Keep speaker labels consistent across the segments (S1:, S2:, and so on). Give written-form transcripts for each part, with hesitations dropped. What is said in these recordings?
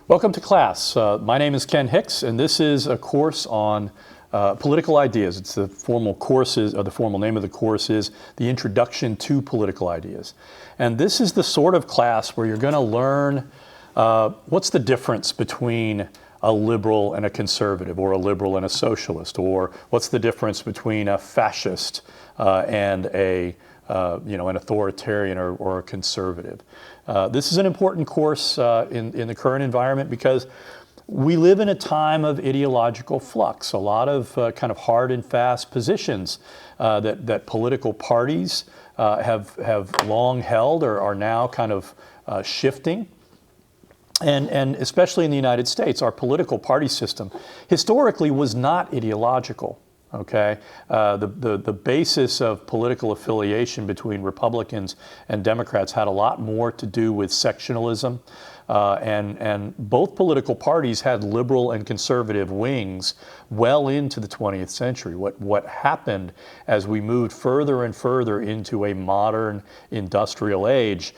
S1: Welcome to class. My name is Ken Hicks, and this is a course on political ideas. It's the formal courses, or the formal name of the course is the Introduction to Political Ideas. And this is the sort of class where you're going to learn what's the difference between a liberal and a conservative, or a liberal and a socialist, or what's the difference between a fascist and an authoritarian or a conservative. This is an important course in the current environment because we live in a time of ideological flux. A lot of kind of hard and fast positions that political parties have long held or are now kind of shifting. And especially in the United States, our political party system historically was not ideological. Okay, the basis of political affiliation between Republicans and Democrats had a lot more to do with sectionalism, and both political parties had liberal and conservative wings well into the 20th century. What happened as we moved further and further into a modern industrial age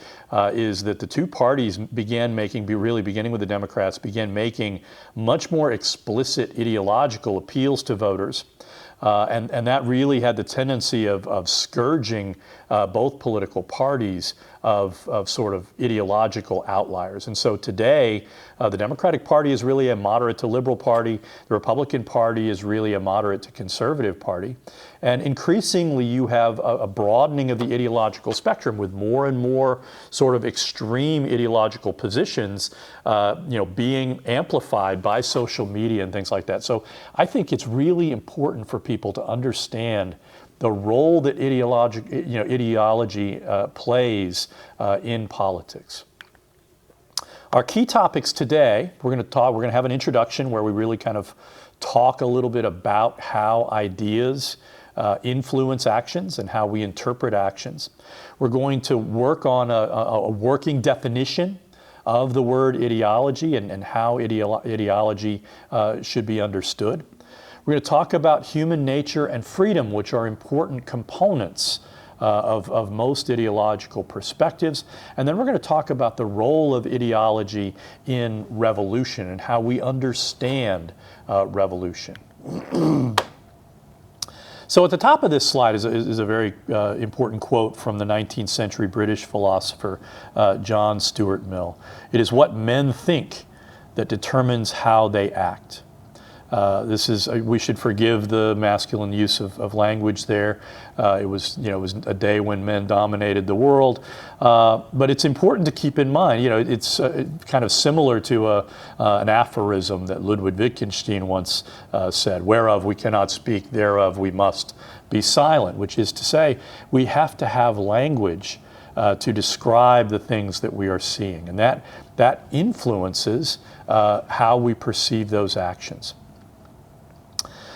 S1: is that the two parties beginning with the Democrats, began making much more explicit ideological appeals to voters. And that really had the tendency of scourging both political parties of sort of ideological outliers. And so today, the Democratic Party is really a moderate to liberal party. The Republican Party is really a moderate to conservative party. And increasingly, you have a broadening of the ideological spectrum with more and more sort of extreme ideological positions, being amplified by social media and things like that. So I think it's really important for people to understand the role that ideology plays in politics. Our key topics today, we're going to have an introduction where we really kind of talk a little bit about how ideas influence actions and how we interpret actions. We're going to work on a working definition of the word ideology and how ideology should be understood. We're going to talk about human nature and freedom, which are important components of most ideological perspectives. And then we're going to talk about the role of ideology in revolution and how we understand revolution. So at the top of this slide is a very important quote from the 19th century British philosopher John Stuart Mill. It is what men think that determines how they act. We should forgive the masculine use of language there. It was a day when men dominated the world. But it's important to keep in mind, it's kind of similar to an aphorism that Ludwig Wittgenstein once said, "Whereof we cannot speak, thereof we must be silent," which is to say, we have to have language to describe the things that we are seeing. And that influences how we perceive those actions.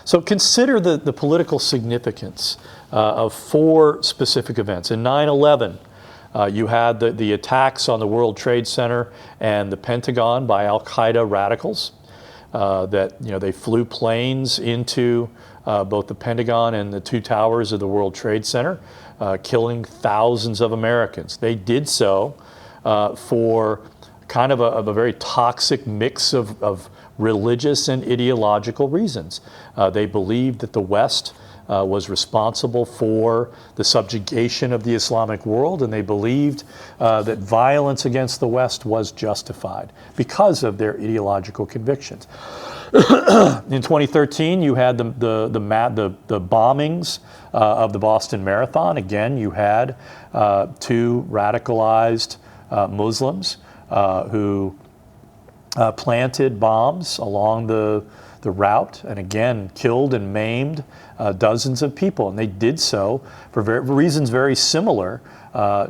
S1: So consider the political significance of four specific events. In 9/11, you had the attacks on the World Trade Center and the Pentagon by Al-Qaeda radicals. They flew planes into both the Pentagon and the two towers of the World Trade Center, killing thousands of Americans. They did so for kind of a very toxic mix of religious and ideological reasons. They believed that the West was responsible for the subjugation of the Islamic world, and they believed that violence against the West was justified because of their ideological convictions. In 2013, you had the bombings of the Boston Marathon. Again, you had two radicalized Muslims who planted bombs along the route, and again killed and maimed dozens of people, and they did so for reasons very similar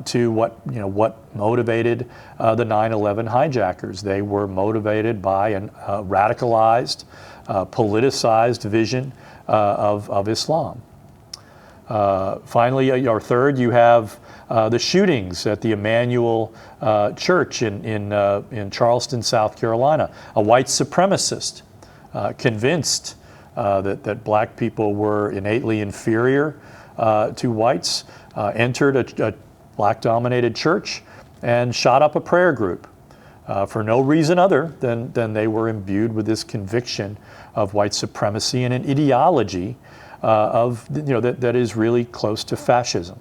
S1: to what motivated the 9/11 hijackers. They were motivated by a radicalized, politicized vision of Islam. Finally, or third, you have the shootings at the Emmanuel Church in Charleston, South Carolina. A white supremacist convinced that black people were innately inferior to whites, entered a black-dominated church and shot up a prayer group. for no reason other than they were imbued with this conviction of white supremacy and an ideology that is really close to fascism.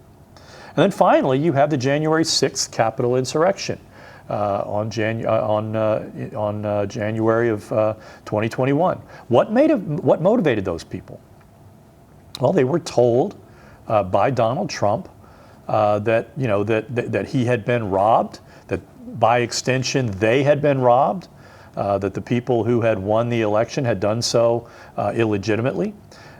S1: And then finally, you have the January 6th Capitol insurrection on January of 2021. What motivated those people? Well, they were told by Donald Trump that he had been robbed, that by extension they had been robbed, that the people who had won the election had done so illegitimately,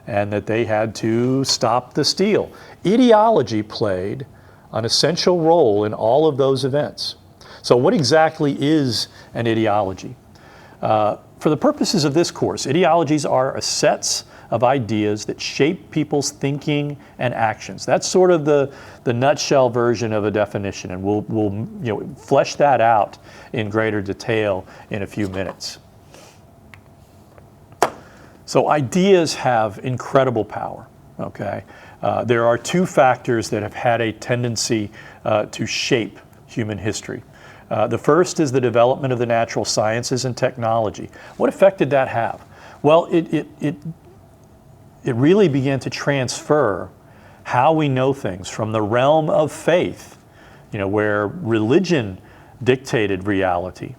S1: and that they had to stop the steal. Ideology played an essential role in all of those events. So what exactly is an ideology? For the purposes of this course, ideologies are sets of ideas that shape people's thinking and actions. That's sort of the nutshell version of a definition, and we'll flesh that out in greater detail in a few minutes. So ideas have incredible power, okay? There are two factors that have had a tendency to shape human history. The first is the development of the natural sciences and technology. What effect did that have? Well, it really began to transfer how we know things from the realm of faith, where religion dictated reality,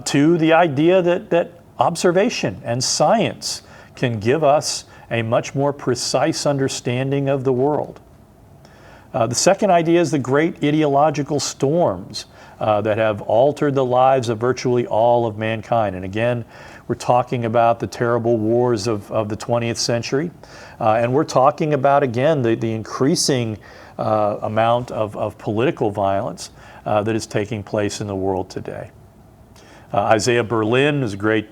S1: to the idea that observation and science can give us a much more precise understanding of the world. The second idea is the great ideological storms that have altered the lives of virtually all of mankind. And again, we're talking about the terrible wars of the 20th century. And we're talking about, again, the increasing amount of political violence that is taking place in the world today. Isaiah Berlin is a great,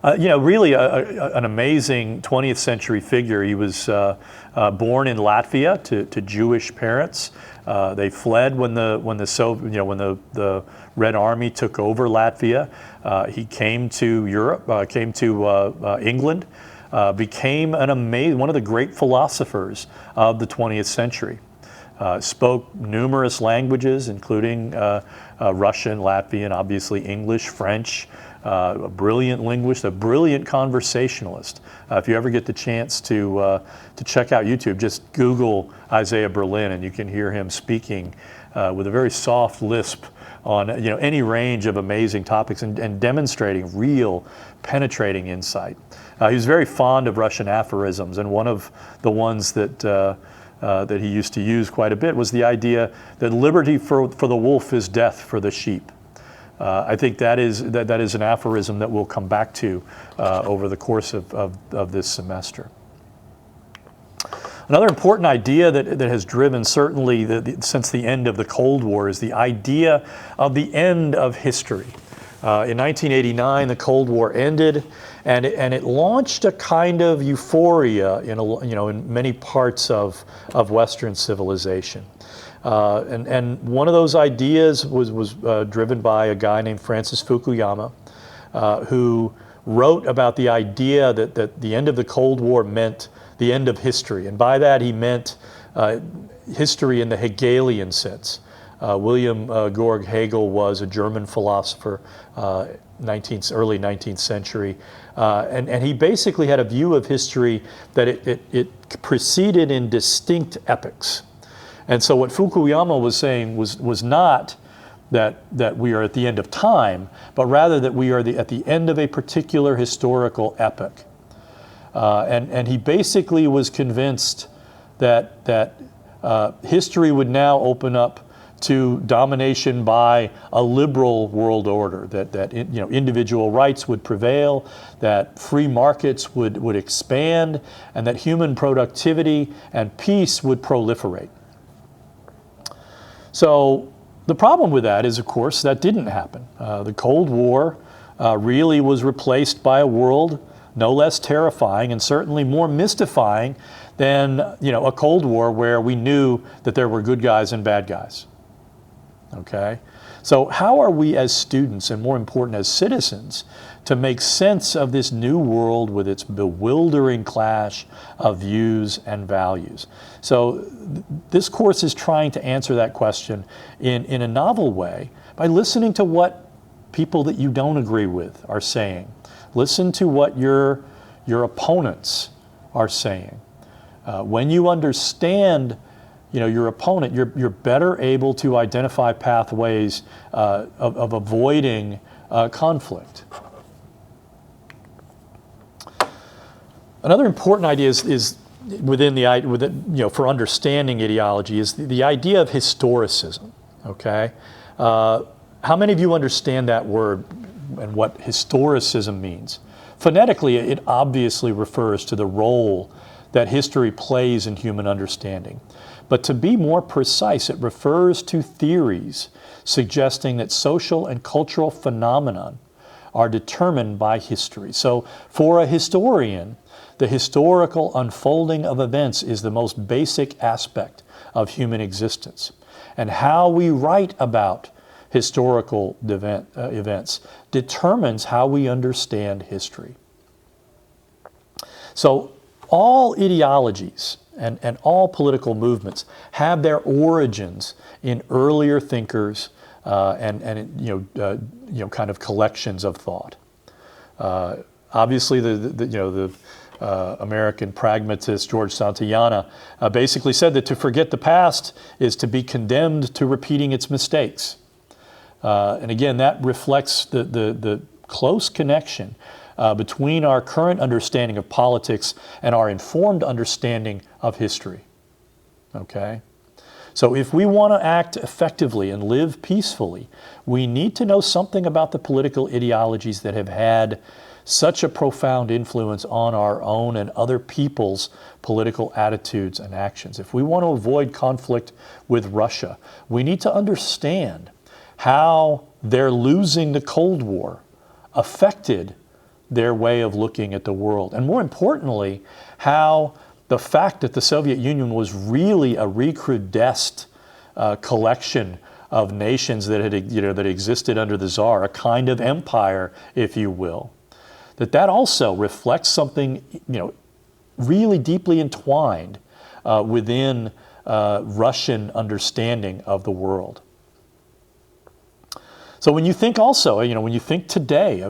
S1: really an amazing 20th century figure. He was born in Latvia to Jewish parents. They fled when the Red Army took over Latvia. He came to Europe, came to England, became one of the great philosophers of the 20th century. Spoke numerous languages, including Russian, Latvian, obviously English, French, a brilliant linguist, a brilliant conversationalist. If you ever get the chance to check out YouTube, just Google Isaiah Berlin and you can hear him speaking with a very soft lisp on any range of amazing topics and demonstrating real penetrating insight. He was very fond of Russian aphorisms, and one of the ones that he used to use quite a bit was the idea that liberty for the wolf is death for the sheep. I think that is an aphorism that we'll come back to over the course of this semester. Another important idea that has driven certainly since the end of the Cold War is the idea of the end of history. In 1989, the Cold War ended, and it launched a kind of euphoria in many parts of Western civilization. And one of those ideas was driven by a guy named Francis Fukuyama, who wrote about the idea that the end of the Cold War meant the end of history. And by that he meant history in the Hegelian sense. William Georg Hegel was a German philosopher, early 19th century. And he basically had a view of history that it proceeded in distinct epochs. And so what Fukuyama was saying was not that we are at the end of time, but rather that we are at the end of a particular historical epoch. And he basically was convinced that history would now open up to domination by a liberal world order, that individual rights would prevail, that free markets would expand, and that human productivity and peace would proliferate. So the problem with that is, of course, that didn't happen. The Cold War really was replaced by a world no less terrifying and certainly more mystifying than a Cold War where we knew that there were good guys and bad guys. Okay, So how are we as students, and more important as citizens, to make sense of this new world with its bewildering clash of views and values? So this course is trying to answer that question in a novel way by listening to what people that you don't agree with are saying. Listen to what your opponents are saying. When you understand your opponent, you're better able to identify pathways of avoiding conflict. Another important idea is for understanding ideology is the idea of historicism. Okay, how many of you understand that word and what historicism means? Phonetically, it obviously refers to the role that history plays in human understanding. But to be more precise, it refers to theories suggesting that social and cultural phenomena are determined by history. So for a historian, the historical unfolding of events is the most basic aspect of human existence. And how we write about historical events determines how we understand history. So all ideologies and all political movements have their origins in earlier thinkers and kind of collections of thought. Obviously, the American pragmatist George Santayana basically said that to forget the past is to be condemned to repeating its mistakes. And again, that reflects the close connection between our current understanding of politics and our informed understanding of history. Okay? So if we want to act effectively and live peacefully, we need to know something about the political ideologies that have had such a profound influence on our own and other people's political attitudes and actions. If we want to avoid conflict with Russia, we need to understand how their losing the Cold War affected their way of looking at the world. And more importantly, how the fact that the Soviet Union was really a recrudescent collection of nations that that existed under the Tsar, a kind of empire, if you will, that also reflects something really deeply entwined within Russian understanding of the world. So when you think also, when you think today,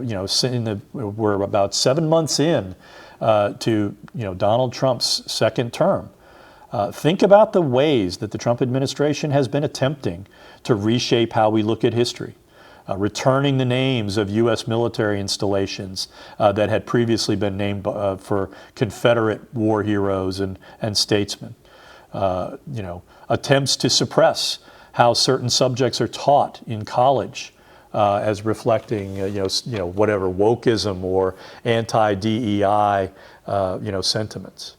S1: we're about 7 months in to Donald Trump's second term. Think about the ways that the Trump administration has been attempting to reshape how we look at history, returning the names of U.S. military installations that had previously been named for Confederate war heroes and statesmen. Attempts to suppress how certain subjects are taught in college as reflecting, whatever wokeism or anti-DEI, sentiments.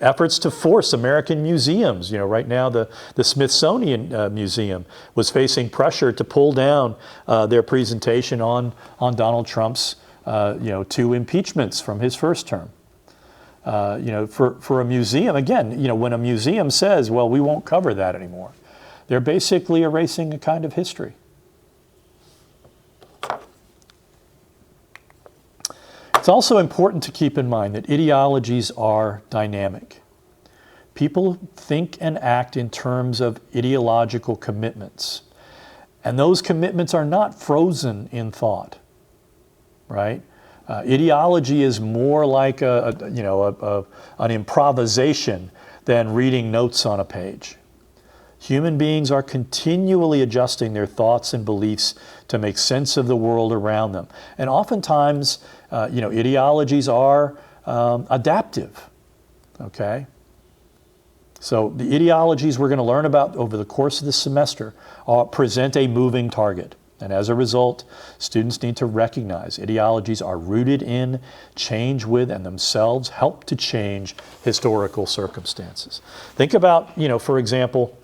S1: Efforts to force American museums. Right now the Smithsonian Museum was facing pressure to pull down their presentation on Donald Trump's, 2 impeachments from his first term. For a museum, again, when a museum says, well, we won't cover that anymore, they're basically erasing a kind of history. It's also important to keep in mind that ideologies are dynamic. People think and act in terms of ideological commitments. And those commitments are not frozen in thought, right? Ideology is more like an improvisation than reading notes on a page. Human beings are continually adjusting their thoughts and beliefs to make sense of the world around them. And oftentimes, ideologies are adaptive, okay? So the ideologies we're going to learn about over the course of this semester present a moving target. And as a result, students need to recognize ideologies are rooted in, change with, and themselves help to change historical circumstances. Think about, for example,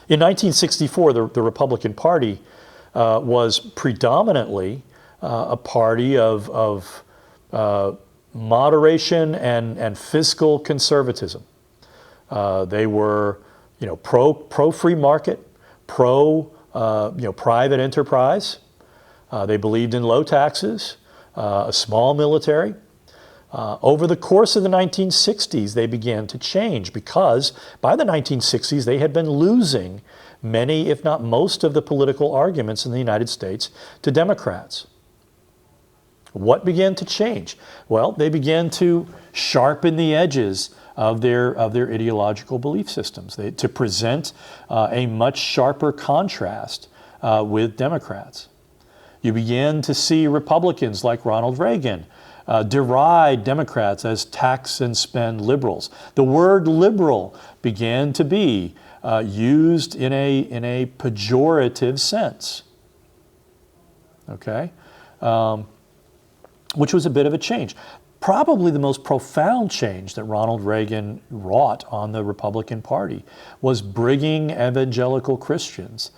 S1: in 1964, the Republican Party was predominantly a party of moderation and fiscal conservatism. They were, pro free market, pro private enterprise. They believed in low taxes, a small military. Over the course of the 1960s, they began to change because by the 1960s, they had been losing many, if not most, of the political arguments in the United States to Democrats. What began to change? Well, they began to sharpen the edges of their ideological belief systems to present a much sharper contrast with Democrats. You began to see Republicans like Ronald Reagan deride Democrats as tax and spend liberals. The word liberal began to be used in a pejorative sense. Okay? Which was a bit of a change. Probably the most profound change that Ronald Reagan wrought on the Republican Party was bringing evangelical Christians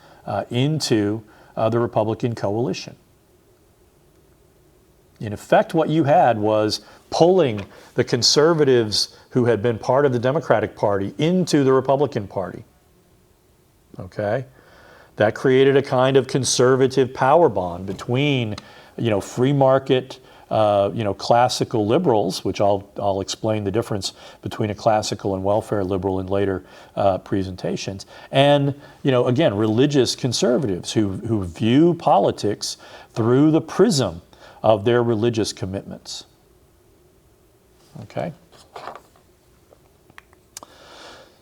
S1: into the Republican coalition. In effect, what you had was pulling the conservatives who had been part of the Democratic Party into the Republican Party. Okay? That created a kind of conservative power bond between, free market, classical liberals, which I'll explain the difference between a classical and welfare liberal in later presentations, and again, religious conservatives who view politics through the prism of their religious commitments. Okay?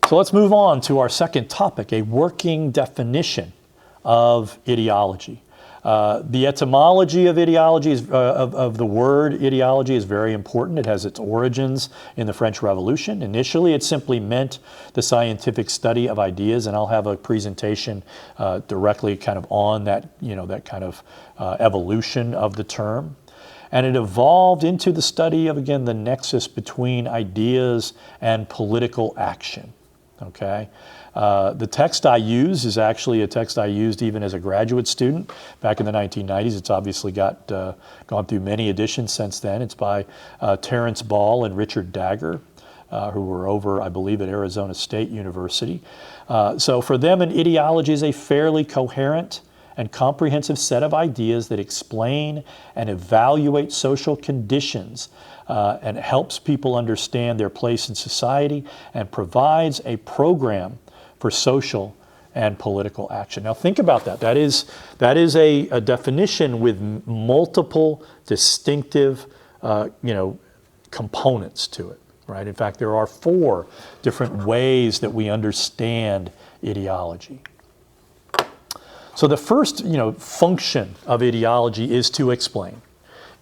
S1: So let's move on to our second topic, a working definition of ideology. The etymology of ideology of the word ideology is very important. It has its origins in the French Revolution. Initially, it simply meant the scientific study of ideas, and I'll have a presentation directly kind of on that, that kind of evolution of the term. And it evolved into the study of, again, the nexus between ideas and political action. Okay? The text I use is actually a text I used even as a graduate student back in the 1990s. It's obviously gone through many editions since then. It's by Terence Ball and Richard Dagger, who were over, I believe, at Arizona State University. So for them, an ideology is a fairly coherent and comprehensive set of ideas that explain and evaluate social conditions and helps people understand their place in society and provides a program for social and political action. Now think about that. That is a definition with multiple distinctive components to it, right? In fact, there are 4 different ways that we understand ideology. So the first, function of ideology is to explain.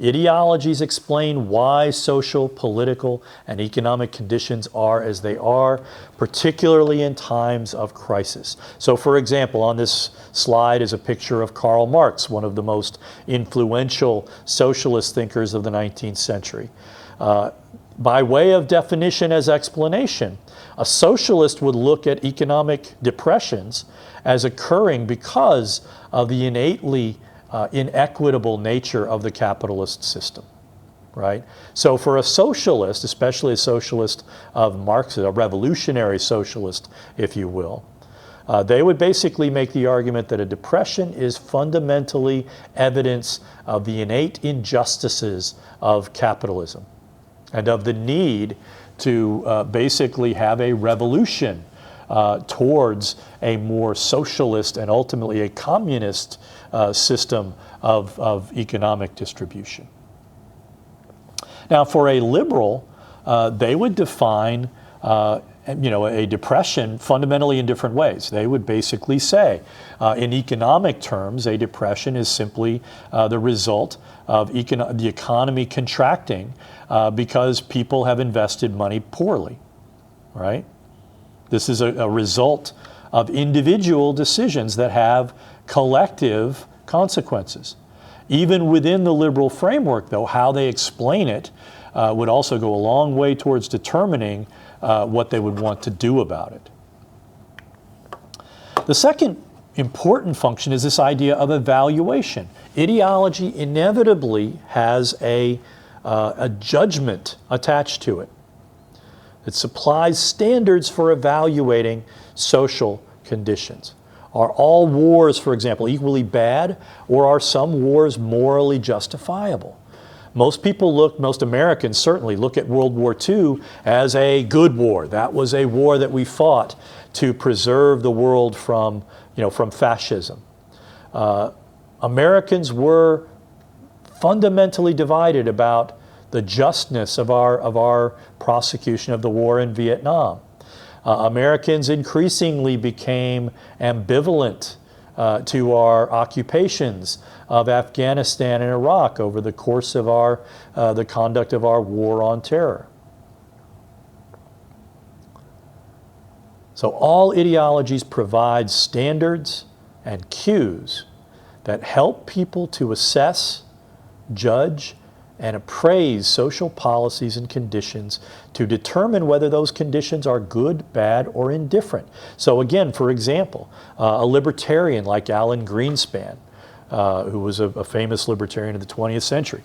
S1: Ideologies explain why social, political, and economic conditions are as they are, particularly in times of crisis. So for example, on this slide is a picture of Karl Marx, one of the most influential socialist thinkers of the 19th century. By way of definition as explanation, a socialist would look at economic depressions as occurring because of the innately inequitable nature of the capitalist system, right? So for a socialist, especially a socialist of Marxism, a revolutionary socialist, if you will, they would basically make the argument that a depression is fundamentally evidence of the innate injustices of capitalism and of the need to basically have a revolution towards a more socialist and ultimately a communist system of economic distribution. Now, for a liberal, they would define a depression fundamentally in different ways. They would basically say, in economic terms, a depression is simply the result of the economy contracting because people have invested money poorly, right? This is a result of individual decisions that have collective consequences. Even within the liberal framework, though, how they explain it would also go a long way towards determining what they would want to do about it. The second important function is this idea of evaluation. Ideology inevitably has a judgment attached to it. It supplies standards for evaluating social conditions. Are all wars, for example, equally bad, or are some wars morally justifiable? Most Americans certainly look at World War II as a good war. That was a war that we fought to preserve the world from fascism. Americans were fundamentally divided about the justness of our prosecution of the war in Vietnam. Americans increasingly became ambivalent to our occupations of Afghanistan and Iraq over the course of the conduct of our war on terror. So all ideologies provide standards and cues that help people to assess, judge, and appraise social policies and conditions to determine whether those conditions are good, bad, or indifferent. So again, for example, a libertarian like Alan Greenspan, who was a famous libertarian of the 20th century,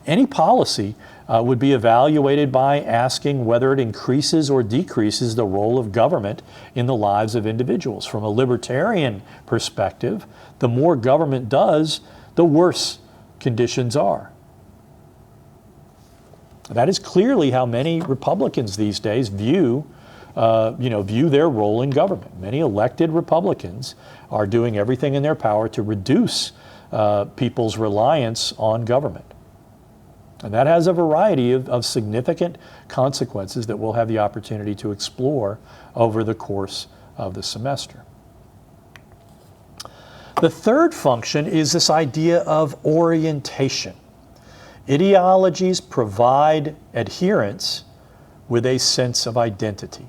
S1: any policy would be evaluated by asking whether it increases or decreases the role of government in the lives of individuals. From a libertarian perspective, the more government does, the worse conditions are. That is clearly how many Republicans these days view their role in government. Many elected Republicans are doing everything in their power to reduce people's reliance on government. And that has a variety of significant consequences that we'll have the opportunity to explore over the course of the semester. The third function is this idea of orientation. Ideologies provide adherents with a sense of identity.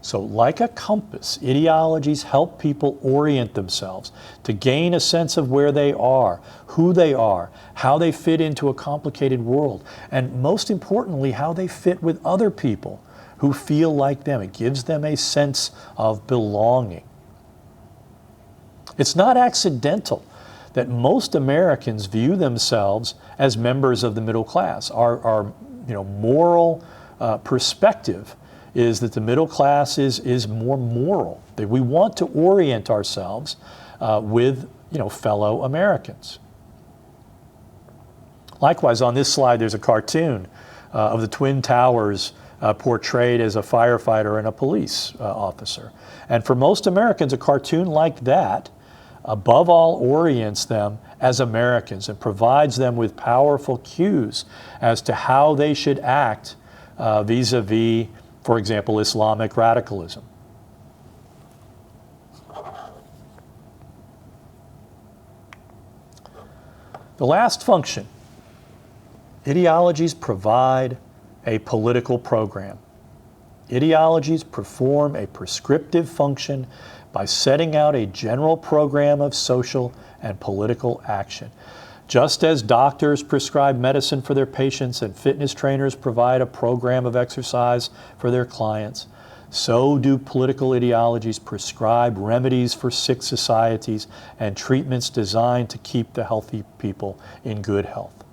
S1: So like a compass, ideologies help people orient themselves to gain a sense of where they are, who they are, how they fit into a complicated world, and most importantly, how they fit with other people who feel like them. It gives them a sense of belonging. It's not accidental that most Americans view themselves as members of the middle class. Our moral perspective is that the middle class is more moral, that we want to orient ourselves with fellow Americans. Likewise, on this slide, there's a cartoon of the Twin Towers portrayed as a firefighter and a police officer. And for most Americans, a cartoon like that above all orients them as Americans and provides them with powerful cues as to how they should act vis-a-vis, for example, Islamic radicalism. The last function, ideologies provide a political program. Ideologies perform a prescriptive function by setting out a general program of social and political action. Just as doctors prescribe medicine for their patients and fitness trainers provide a program of exercise for their clients, so do political ideologies prescribe remedies for sick societies and treatments designed to keep the healthy people in good health.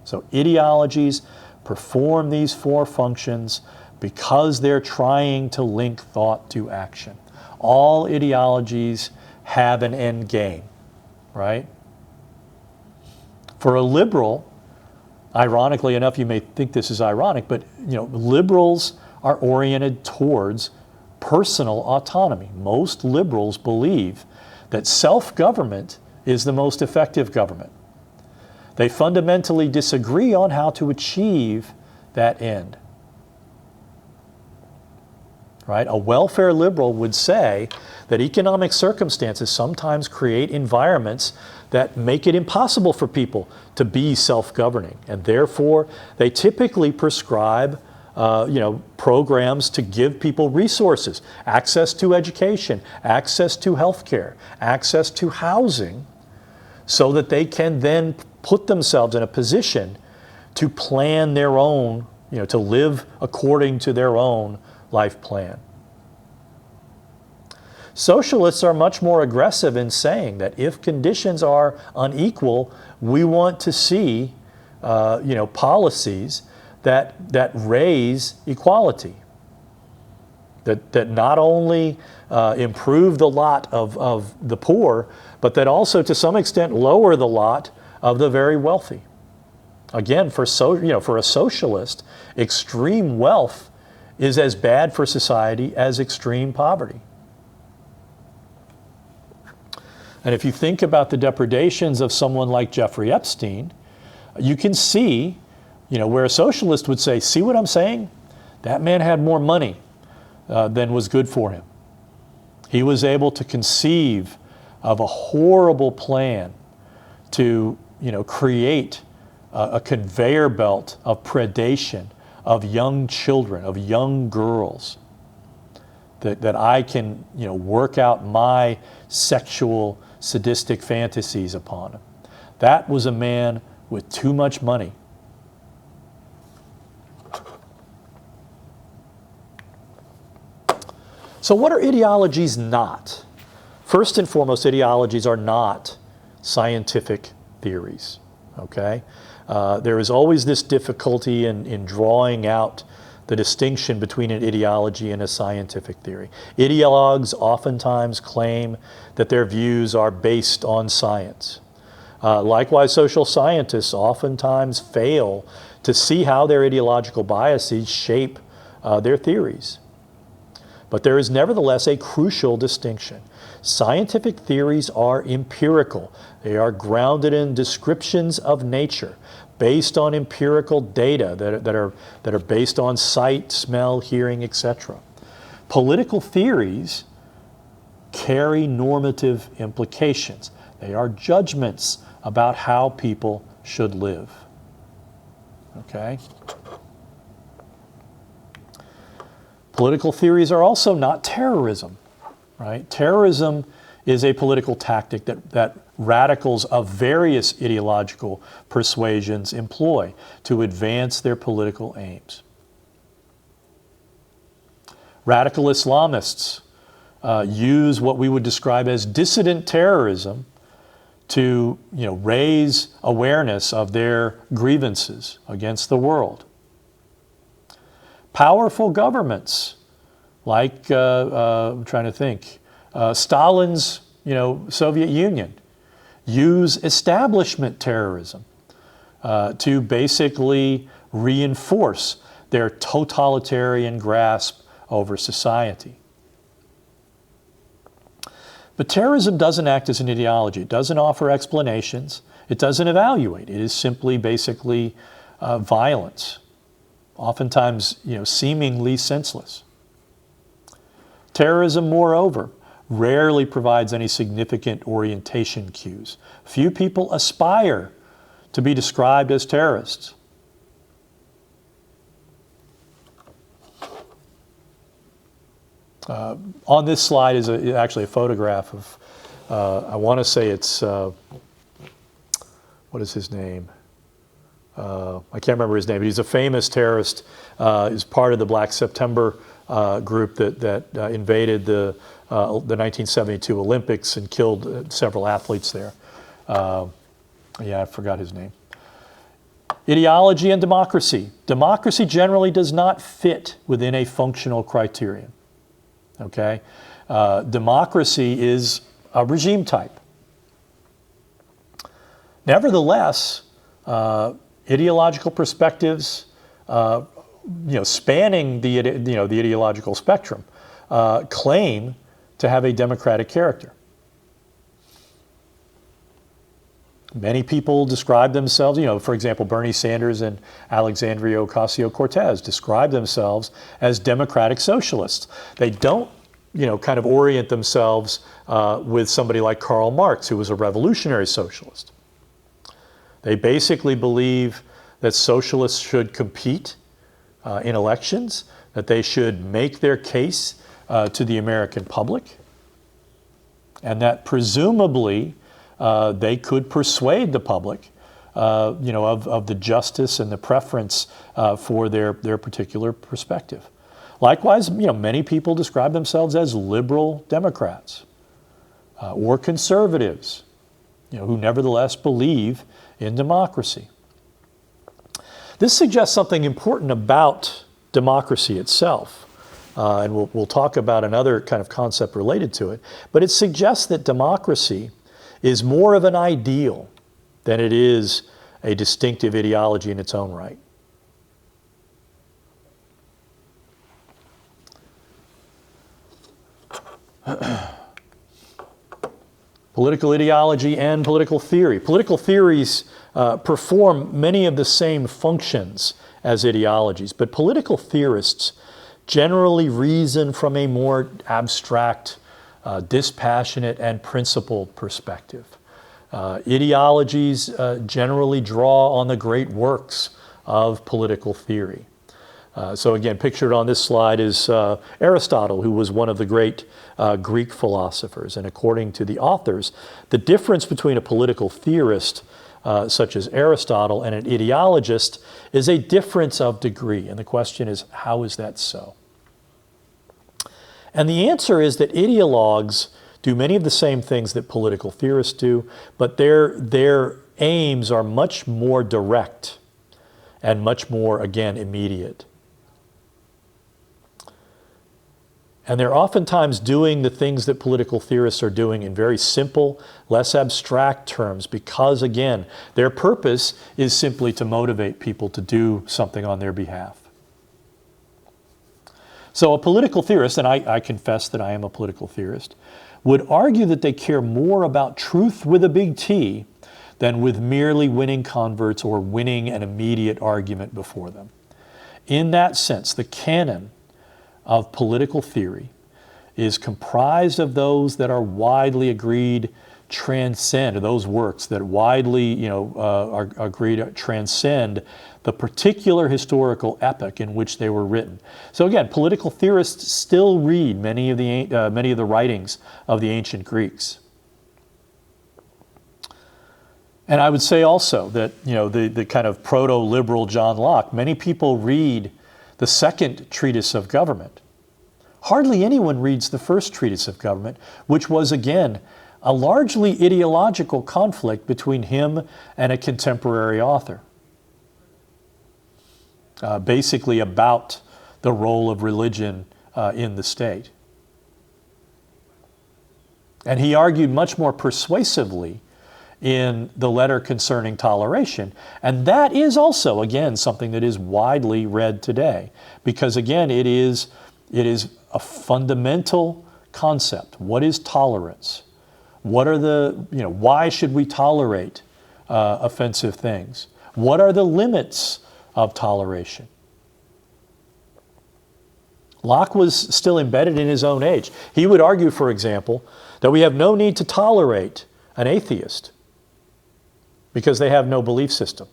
S1: So ideologies perform these four functions because they're trying to link thought to action. All ideologies have an end game, right? For a liberal, ironically enough, you may think this is ironic, but liberals are oriented towards personal autonomy. Most liberals believe that self-government is the most effective government. They fundamentally disagree on how to achieve that end. Right? A welfare liberal would say that economic circumstances sometimes create environments that make it impossible for people to be self-governing, and therefore they typically prescribe programs to give people resources, access to education, access to health care, access to housing, so that they can then put themselves in a position to plan their own, to live according to their own life plan. Socialists are much more aggressive in saying that if conditions are unequal, we want to see policies that raise equality. that not only improve the lot of the poor, but that also to some extent lower the lot of the very wealthy. Again, for a socialist, extreme wealth is as bad for society as extreme poverty. And if you think about the depredations of someone like Jeffrey Epstein, you can see, where a socialist would say, see what I'm saying? That man had more money than was good for him. He was able to conceive of a horrible plan to, create a conveyor belt of predation of young children, of young girls, that I can, work out my sexual sadistic fantasies upon him. That was a man with too much money. So what are ideologies not? First and foremost, ideologies are not scientific theories, okay? There is always this difficulty in drawing out the distinction between an ideology and a scientific theory. Ideologues oftentimes claim that their views are based on science. Likewise, social scientists oftentimes fail to see how their ideological biases shape their theories. But there is nevertheless a crucial distinction. Scientific theories are empirical. They are grounded in descriptions of nature, based on empirical data that are based on sight, smell, hearing, etc. Political theories carry normative implications. They are judgments about how people should live. Okay? Political theories are also not terrorism, right? Terrorism is a political tactic that radicals of various ideological persuasions employ to advance their political aims. Radical Islamists use what we would describe as dissident terrorism to, raise awareness of their grievances against the world. Powerful governments, like I'm trying to think, Stalin's, Soviet Union, use establishment terrorism to basically reinforce their totalitarian grasp over society. But terrorism doesn't act as an ideology. It doesn't offer explanations. It doesn't evaluate. It is simply, basically, violence, oftentimes, seemingly senseless. Terrorism, moreover, rarely provides any significant orientation cues. Few people aspire to be described as terrorists. On this slide is actually a photograph of, I want to say it's, what is his name? I can't remember his name, but he's a famous terrorist. He's part of the Black September group that invaded the 1972 Olympics and killed several athletes there. I forgot his name. Ideology and democracy. Democracy generally does not fit within a functional criterion. Okay? Democracy is a regime type. Nevertheless, ideological perspectives, spanning the ideological spectrum, claim to have a democratic character. Many people describe themselves, for example, Bernie Sanders and Alexandria Ocasio-Cortez describe themselves as democratic socialists. They don't, kind of orient themselves with somebody like Karl Marx, who was a revolutionary socialist. They basically believe that socialists should compete in elections, that they should make their case to the American public, and that presumably they could persuade the public, of the justice and the preference for their particular perspective. Likewise, many people describe themselves as liberal Democrats or conservatives, who nevertheless believe in democracy. This suggests something important about democracy itself. and we'll talk about another kind of concept related to it, but it suggests that democracy is more of an ideal than it is a distinctive ideology in its own right. Political ideology and political theory. Political theories perform many of the same functions as ideologies, but political theorists generally reason from a more abstract, dispassionate, and principled perspective. Ideologies generally draw on the great works of political theory. So again, pictured on this slide is Aristotle, who was one of the great Greek philosophers. And according to the authors, the difference between a political theorist such as Aristotle and an ideologist is a difference of degree. And the question is, how is that so? And the answer is that ideologues do many of the same things that political theorists do, but their aims are much more direct and much more, again, immediate. And they're oftentimes doing the things that political theorists are doing in very simple, less abstract terms because, again, their purpose is simply to motivate people to do something on their behalf. So a political theorist, and I confess that I am a political theorist, would argue that they care more about truth with a big T than with merely winning converts or winning an immediate argument before them. In that sense, the canon of political theory is comprised of those that are widely agreed transcend, or those works that widely are agreed to transcend the particular historical epoch in which they were written. So again, political theorists still read many of the writings of the ancient Greeks. And I would say also that the kind of proto-liberal John Locke, many people read the second treatise of government. Hardly anyone reads the first treatise of government, which was, again, a largely ideological conflict between him and a contemporary author. Basically about the role of religion in the state. And he argued much more persuasively in the letter concerning toleration. And that is also, again, something that is widely read today. Because, again, it is a fundamental concept. What is tolerance? What are why should we tolerate offensive things? What are the limits of toleration? Locke was still embedded in his own age. He would argue, for example, that we have no need to tolerate an atheist because they have no belief system.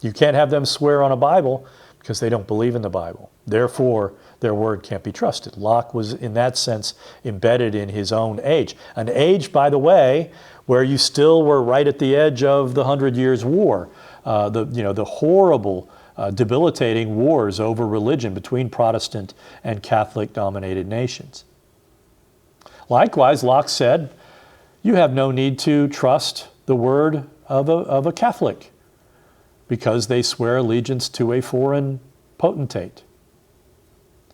S1: You can't have them swear on a Bible because they don't believe in the Bible. Therefore, their word can't be trusted. Locke was, in that sense, embedded in his own age. An age, by the way, where you still were right at the edge of the 100 Years' War, the horrible, debilitating wars over religion between Protestant and Catholic-dominated nations. Likewise, Locke said, you have no need to trust the word of a Catholic because they swear allegiance to a foreign potentate.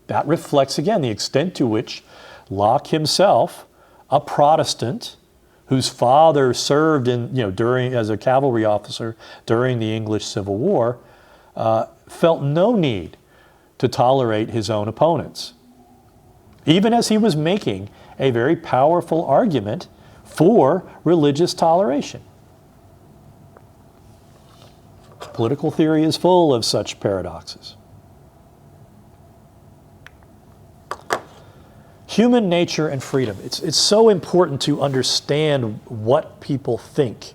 S1: That reflects, again, the extent to which Locke himself, a Protestant, whose father served as a cavalry officer during the English Civil War, felt no need to tolerate his own opponents, even as he was making a very powerful argument for religious toleration. Political theory is full of such paradoxes. Human nature and freedom. It's so important to understand what people think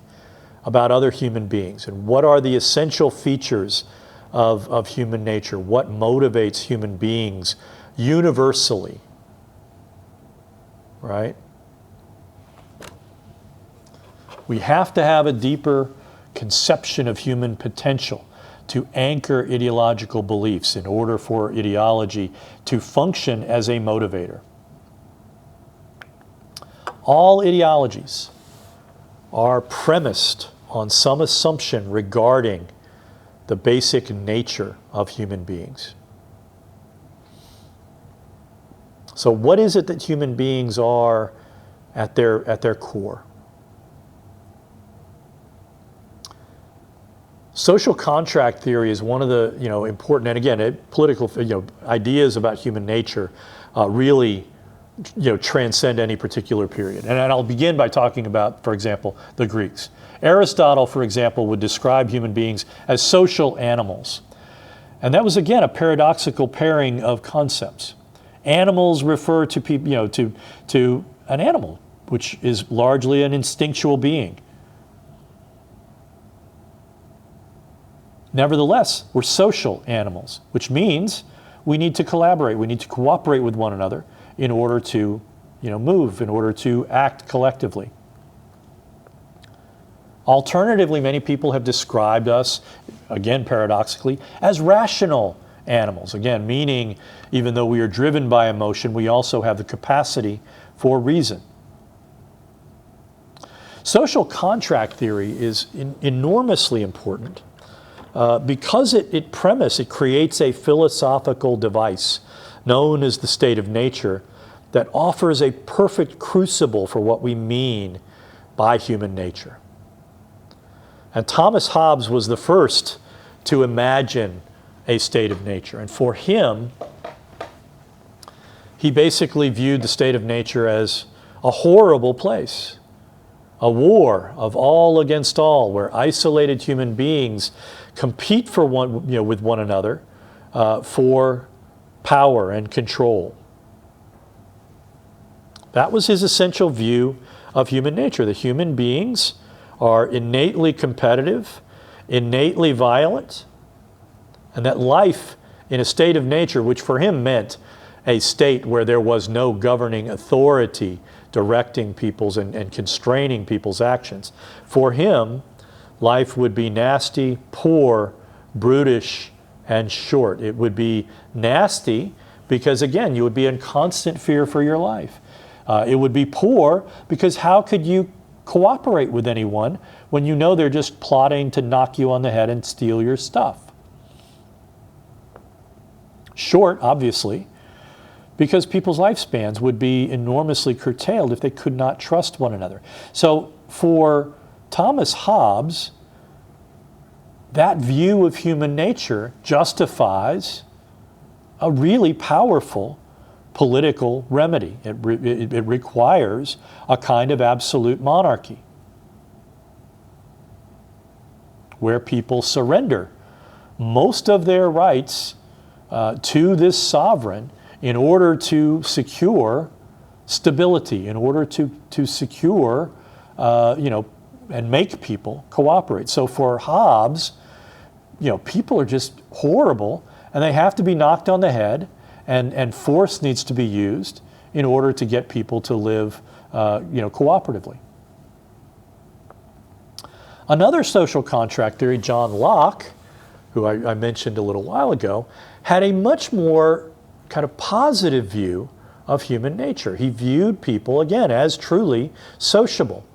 S1: about other human beings and what are the essential features of human nature, what motivates human beings universally, right? We have to have a deeper conception of human potential to anchor ideological beliefs in order for ideology to function as a motivator. All ideologies are premised on some assumption regarding the basic nature of human beings. So what is it that human beings are at their core? Social contract theory is one of the important, and again, political ideas about human nature really transcend any particular period. And I'll begin by talking about, for example, the Greeks. Aristotle, for example, would describe human beings as social animals. And that was, again, a paradoxical pairing of concepts. Animals refer to people, to an animal, which is largely an instinctual being. Nevertheless, we're social animals, which means we need to collaborate, we need to cooperate with one another in order to, move, in order to act collectively. Alternatively, many people have described us, again paradoxically, as rational animals. Again, meaning even though we are driven by emotion, we also have the capacity for reason. Social contract theory is enormously important because it creates a philosophical device known as the state of nature that offers a perfect crucible for what we mean by human nature. And Thomas Hobbes was the first to imagine a state of nature. And for him, he basically viewed the state of nature as a horrible place, a war of all against all, where isolated human beings compete for with one another for power and control. That was his essential view of human nature, that human beings are innately competitive, innately violent, and that life in a state of nature, which for him meant a state where there was no governing authority directing people's and constraining people's actions. For him, life would be nasty, poor, brutish, and short. It would be nasty because, again, you would be in constant fear for your life. It would be poor because how could you cooperate with anyone when you know they're just plotting to knock you on the head and steal your stuff? Short, obviously, because people's lifespans would be enormously curtailed if they could not trust one another. So for Thomas Hobbes, that view of human nature justifies a really powerful political remedy. It requires a kind of absolute monarchy where people surrender most of their rights to this sovereign in order to secure stability, in order to secure, and make people cooperate. So for Hobbes, people are just horrible and they have to be knocked on the head, and force needs to be used in order to get people to live, cooperatively. Another social contract theory, John Locke, who I mentioned a little while ago, had a much more kind of positive view of human nature. He viewed people, again, as truly sociable.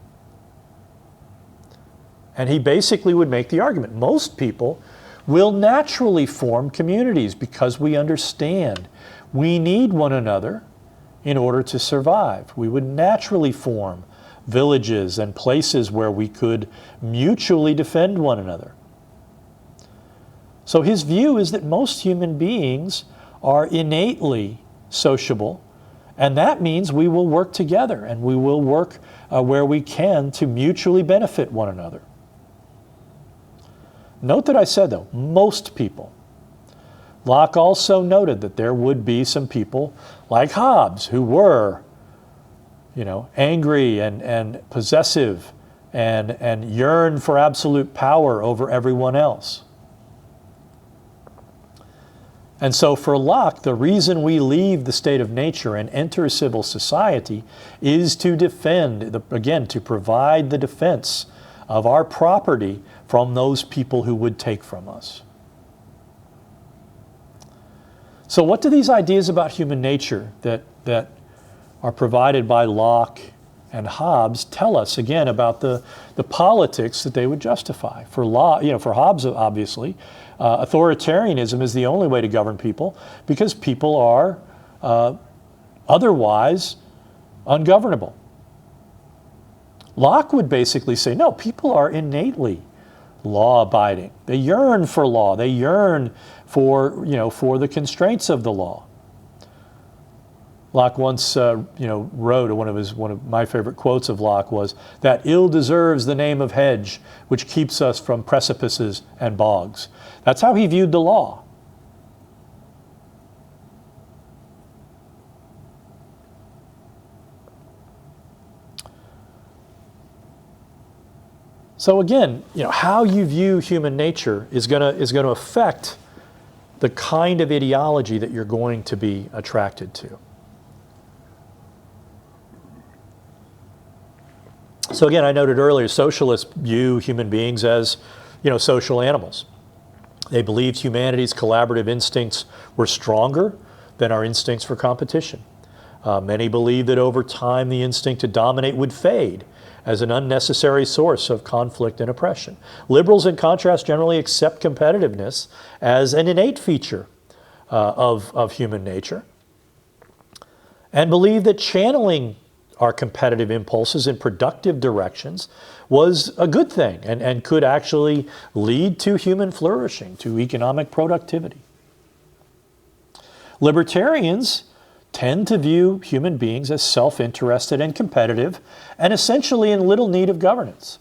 S1: And he basically would make the argument, most people will naturally form communities because we understand we need one another in order to survive. We would naturally form villages and places where we could mutually defend one another. So his view is that most human beings are innately sociable, and that means we will work together and we will work where we can to mutually benefit one another. Note that I said, though, most people. Locke also noted that there would be some people like Hobbes who were, angry and possessive and yearned for absolute power over everyone else. And so for Locke, the reason we leave the state of nature and enter civil society is to defend, to provide the defense of our property from those people who would take from us. So what do these ideas about human nature that are provided by Locke and Hobbes tell us, again, about the politics that they would justify? For Hobbes, obviously, authoritarianism is the only way to govern people because people are otherwise ungovernable. Locke would basically say, no, people are innately law-abiding. They yearn for law. They yearn for, for the constraints of the law. Locke once, wrote, one of my favorite quotes of Locke was, that ill deserves the name of hedge, which keeps us from precipices and bogs. That's how he viewed the law. So again, how you view human nature is going to affect the kind of ideology that you're going to be attracted to. So again, I noted earlier, socialists view human beings as, social animals. They believed humanity's collaborative instincts were stronger than our instincts for competition. Many believed that over time the instinct to dominate would fade as an unnecessary source of conflict and oppression. Liberals, in contrast, generally accept competitiveness as an innate feature of human nature and believe that channeling our competitive impulses in productive directions was a good thing and could actually lead to human flourishing, to economic productivity. Libertarians tend to view human beings as self-interested and competitive and essentially in little need of governance.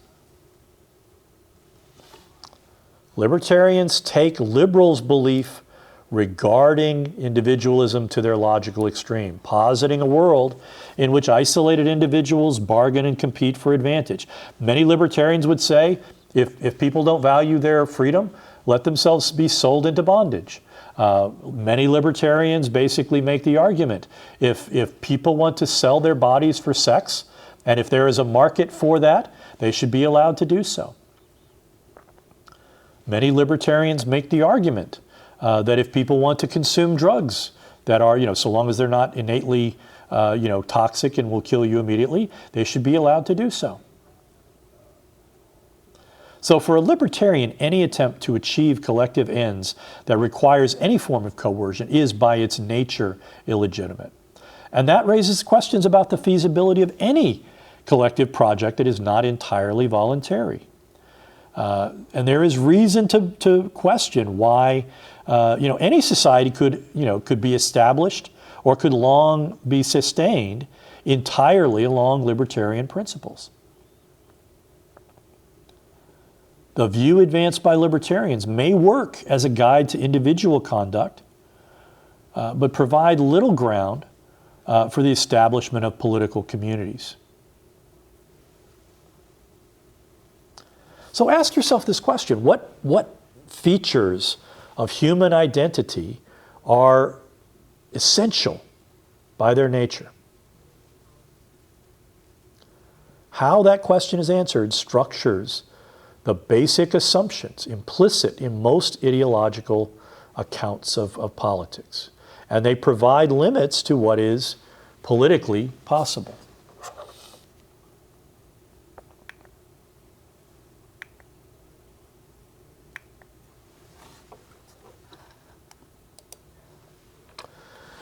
S1: Libertarians take liberals' belief regarding individualism to their logical extreme, positing a world in which isolated individuals bargain and compete for advantage. Many libertarians would say, if people don't value their freedom, let themselves be sold into bondage. Many libertarians basically make the argument, if people want to sell their bodies for sex, and if there is a market for that, they should be allowed to do so. Many libertarians make the argument that if people want to consume drugs that are, so long as they're not innately, toxic and will kill you immediately, they should be allowed to do so. So for a libertarian, any attempt to achieve collective ends that requires any form of coercion is by its nature illegitimate. And that raises questions about the feasibility of any collective project that is not entirely voluntary. And there is reason to question why any society could be established or could long be sustained entirely along libertarian principles. The view advanced by libertarians may work as a guide to individual conduct, but provide little ground for the establishment of political communities. So ask yourself this question: what features of human identity are essential by their nature? How that question is answered structures the basic assumptions implicit in most ideological accounts of politics. And they provide limits to what is politically possible.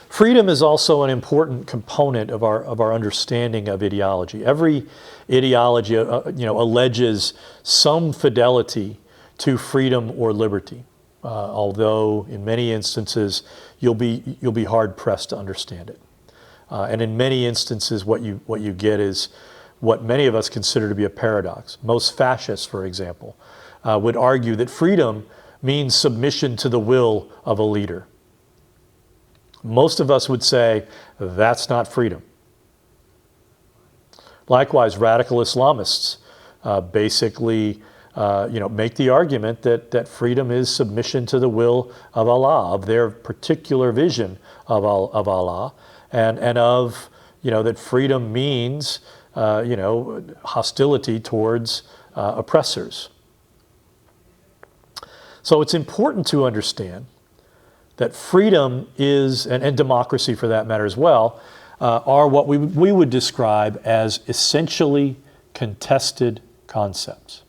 S1: Freedom is also an important component of our understanding of ideology. Every ideology, alleges some fidelity to freedom or liberty, although in many instances you'll be hard pressed to understand it. And in many instances, what you get is what many of us consider to be a paradox. Most fascists, for example, would argue that freedom means submission to the will of a leader. Most of us would say that's not freedom. Likewise, radical Islamists basically make the argument that freedom is submission to the will of Allah, of their particular vision of Allah, and of that freedom means hostility towards oppressors. So it's important to understand that freedom is, and democracy for that matter as well, are what we would describe as essentially contested concepts.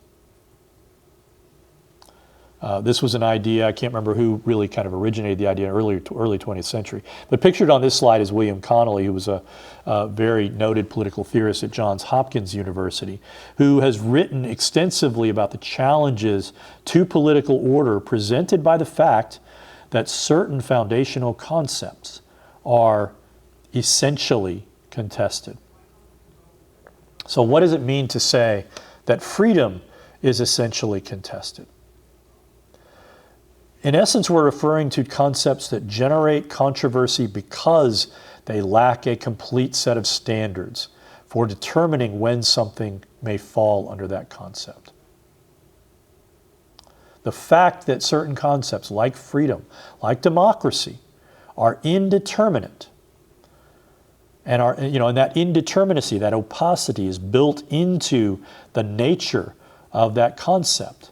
S1: This was an idea, I can't remember who really kind of originated the idea in early 20th century. But pictured on this slide is William Connolly, who was a very noted political theorist at Johns Hopkins University, who has written extensively about the challenges to political order presented by the fact that certain foundational concepts are essentially contested. So what does it mean to say that freedom is essentially contested? In essence, we're referring to concepts that generate controversy because they lack a complete set of standards for determining when something may fall under that concept. The fact that certain concepts like freedom, like democracy, are indeterminate, and that indeterminacy, that opacity is built into the nature of that concept,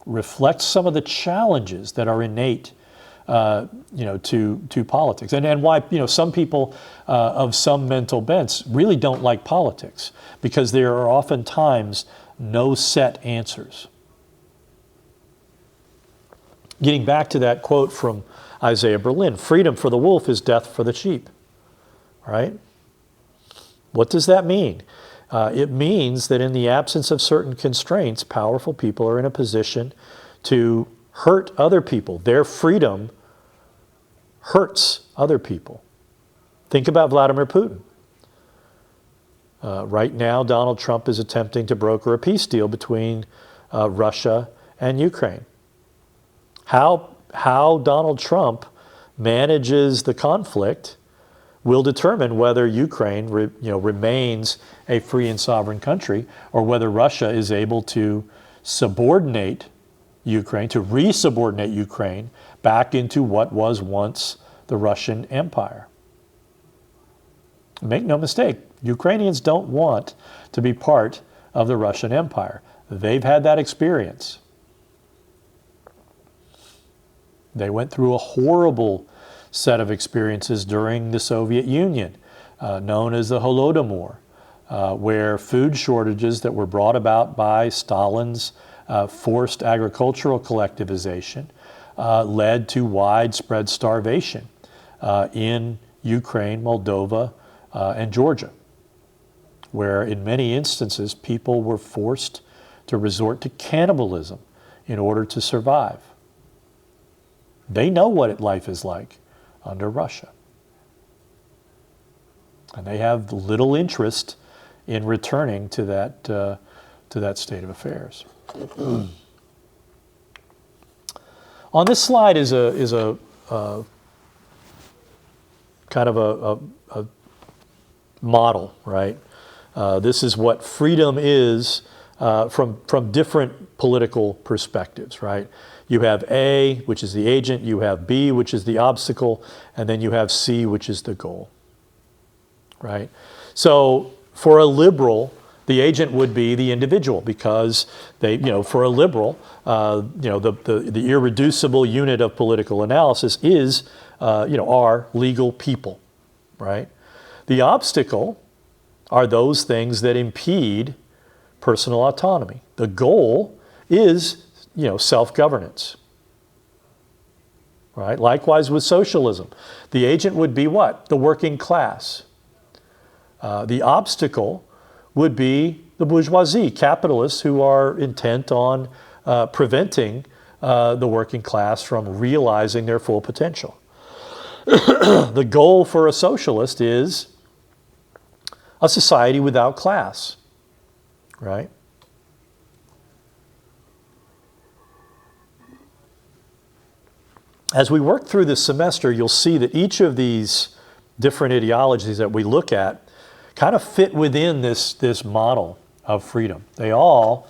S1: reflects some of the challenges that are innate, to politics, and why some people of some mental bents really don't like politics, because there are oftentimes no set answers. Getting back to that quote from Isaiah Berlin, freedom for the wolf is death for the sheep, right? What does that mean? It means that in the absence of certain constraints, powerful people are in a position to hurt other people. Their freedom hurts other people. Think about Vladimir Putin. Right now, Donald Trump is attempting to broker a peace deal between Russia and Ukraine. How Donald Trump manages the conflict will determine whether Ukraine remains a free and sovereign country, or whether Russia is able to subordinate Ukraine, to resubordinate Ukraine back into what was once the Russian Empire. Make no mistake, Ukrainians don't want to be part of the Russian Empire. They've had that experience. They went through a horrible set of experiences during the Soviet Union, known as the Holodomor, where food shortages that were brought about by Stalin's forced agricultural collectivization led to widespread starvation in Ukraine, Moldova, and Georgia, where in many instances people were forced to resort to cannibalism in order to survive. They know what life is like under Russia. And they have little interest in returning to that state of affairs. On this slide is a kind of a model, right? This is what freedom is from different political perspectives, right? You have A, which is the agent, you have B, which is the obstacle, and then you have C, which is the goal, right? So for a liberal, the agent would be the individual, because they, for a liberal, the irreducible unit of political analysis is, are legal people, right? The obstacle are those things that impede personal autonomy. The goal is, self-governance, right? Likewise with socialism. The agent would be what? The working class. The obstacle would be the bourgeoisie, capitalists who are intent on preventing the working class from realizing their full potential. The goal for a socialist is a society without class, right? As we work through this semester, you'll see that each of these different ideologies that we look at kind of fit within this model of freedom. They all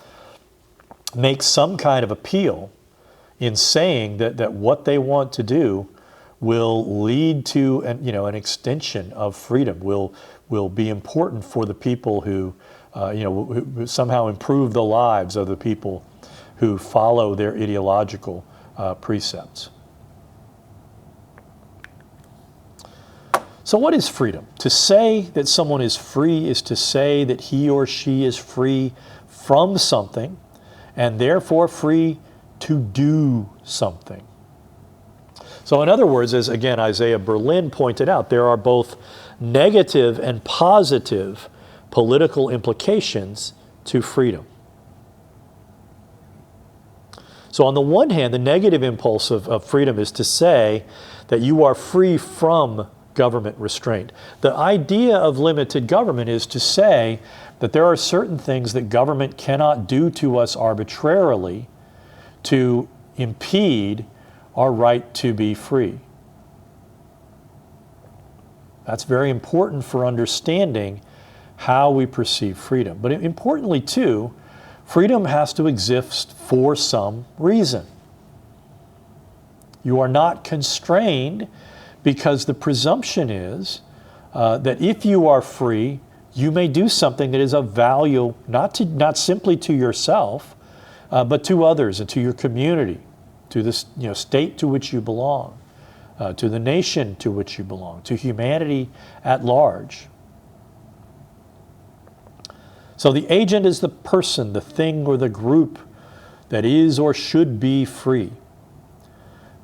S1: make some kind of appeal in saying that what they want to do will lead to an extension of freedom, will be important for the people who somehow improve the lives of the people who follow their ideological precepts. So what is freedom? To say that someone is free is to say that he or she is free from something and therefore free to do something. So in other words, as again Isaiah Berlin pointed out, there are both negative and positive political implications to freedom. So on the one hand, the negative impulse of freedom is to say that you are free from government restraint. The idea of limited government is to say that there are certain things that government cannot do to us arbitrarily to impede our right to be free. That's very important for understanding how we perceive freedom. But importantly, too, freedom has to exist for some reason. You are not constrained because the presumption is that if you are free, you may do something that is of value not simply to yourself, but to others and to your community, to the state to which you belong, to the nation to which you belong, to humanity at large. So the agent is the person, the thing, or the group that is or should be free.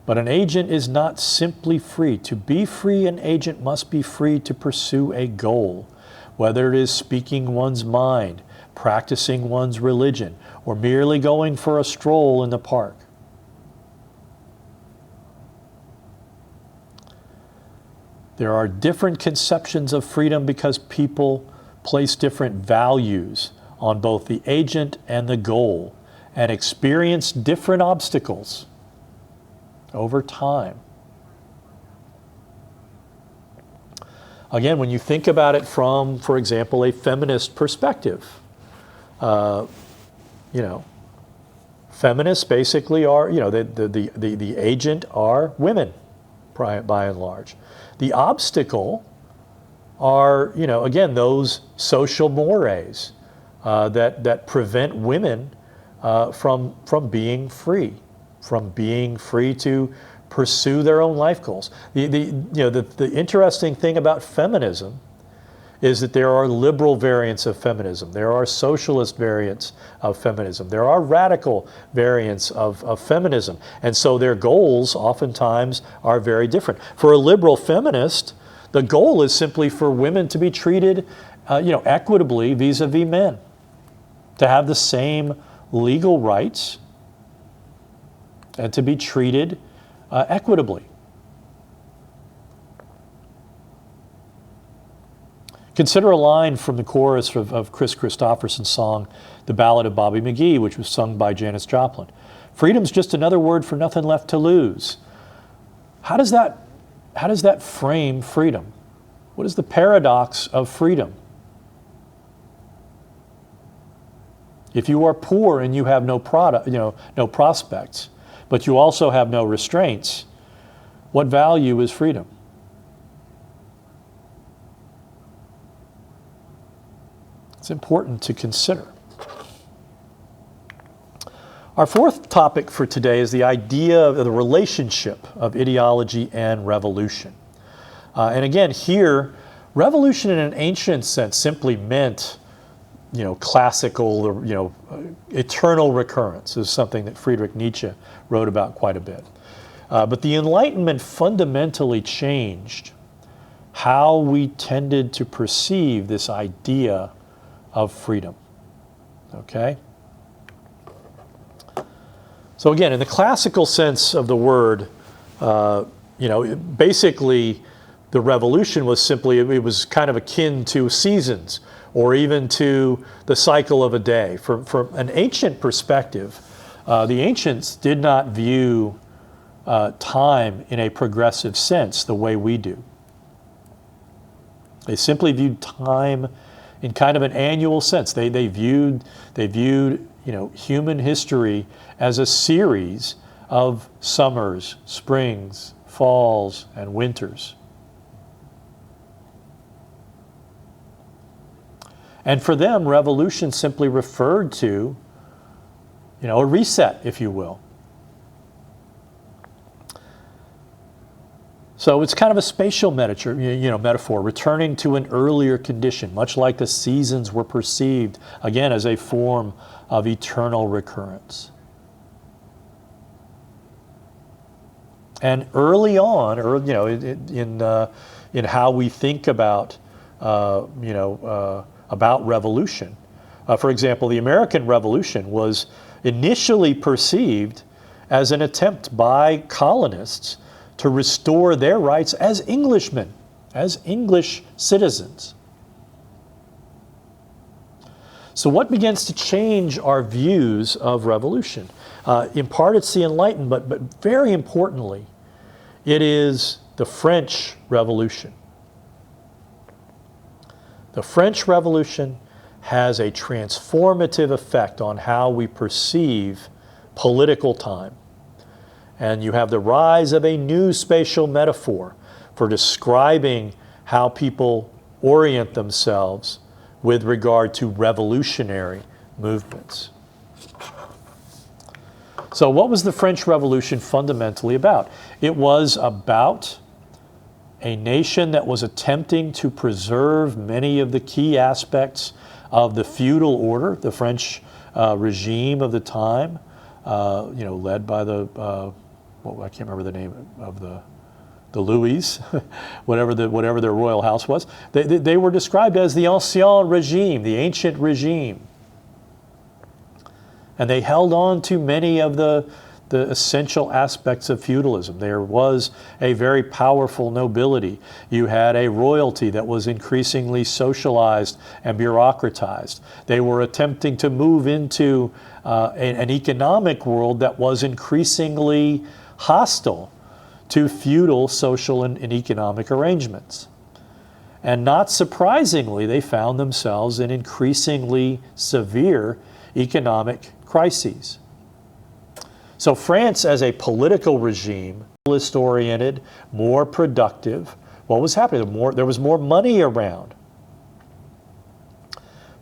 S1: But an agent is not simply free. To be free, an agent must be free to pursue a goal, whether it is speaking one's mind, practicing one's religion, or merely going for a stroll in the park. There are different conceptions of freedom because people place different values on both the agent and the goal and experience different obstacles over time. Again, when you think about it from, for example, a feminist perspective, feminists basically are, the agent are women, by and large. The obstacle are, again, those social mores that prevent women from being free to pursue their own life goals. The interesting thing about feminism is that there are liberal variants of feminism. There are socialist variants of feminism. There are radical variants of feminism. And so their goals oftentimes are very different. For a liberal feminist, the goal is simply for women to be treated equitably vis-a-vis men, to have the same legal rights and to be treated equitably. Consider a line from the chorus of Chris Christopherson's song, The Ballad of Bobby McGee, which was sung by Janis Joplin. Freedom's just another word for nothing left to lose. How does that frame freedom? What is the paradox of freedom? If you are poor and you have no prospects, but you also have no restraints, what value is freedom? It's important to consider. Our fourth topic for today is the idea of the relationship of ideology and revolution. And again, here, revolution in an ancient sense simply meant, classical, eternal recurrence is something that Friedrich Nietzsche wrote about quite a bit. But the Enlightenment fundamentally changed how we tended to perceive this idea of freedom. Okay? So again, in the classical sense of the word, basically the revolution was simply, it was kind of akin to seasons or even to the cycle of a day. From an ancient perspective, the ancients did not view time in a progressive sense the way we do. They simply viewed time in kind of an annual sense. They viewed human history as a series of summers, springs, falls, and winters. And for them, revolution simply referred to, a reset, if you will. So it's kind of a spatial metaphor, returning to an earlier condition, much like the seasons were perceived, again, as a form of eternal recurrence. And early on, or in how we think about revolution, for example, the American Revolution was initially perceived as an attempt by colonists to restore their rights as Englishmen, as English citizens. So what begins to change our views of revolution? In part, it's the Enlightenment, but very importantly, it is the French Revolution. The French Revolution has a transformative effect on how we perceive political time. And you have the rise of a new spatial metaphor for describing how people orient themselves with regard to revolutionary movements. So what was the French Revolution fundamentally about? It was about a nation that was attempting to preserve many of the key aspects of the feudal order, the French regime of the time, led by the I can't remember the name of the Louis, whatever their royal house was. They were described as the ancien regime, the ancient regime. And they held on to many of the essential aspects of feudalism. There was a very powerful nobility. You had a royalty that was increasingly socialized and bureaucratized. They were attempting to move into an economic world that was increasingly hostile to feudal social and economic arrangements. And not surprisingly, they found themselves in increasingly severe economic crises. So France as a political regime, oriented, more productive, what was happening? There was more money around.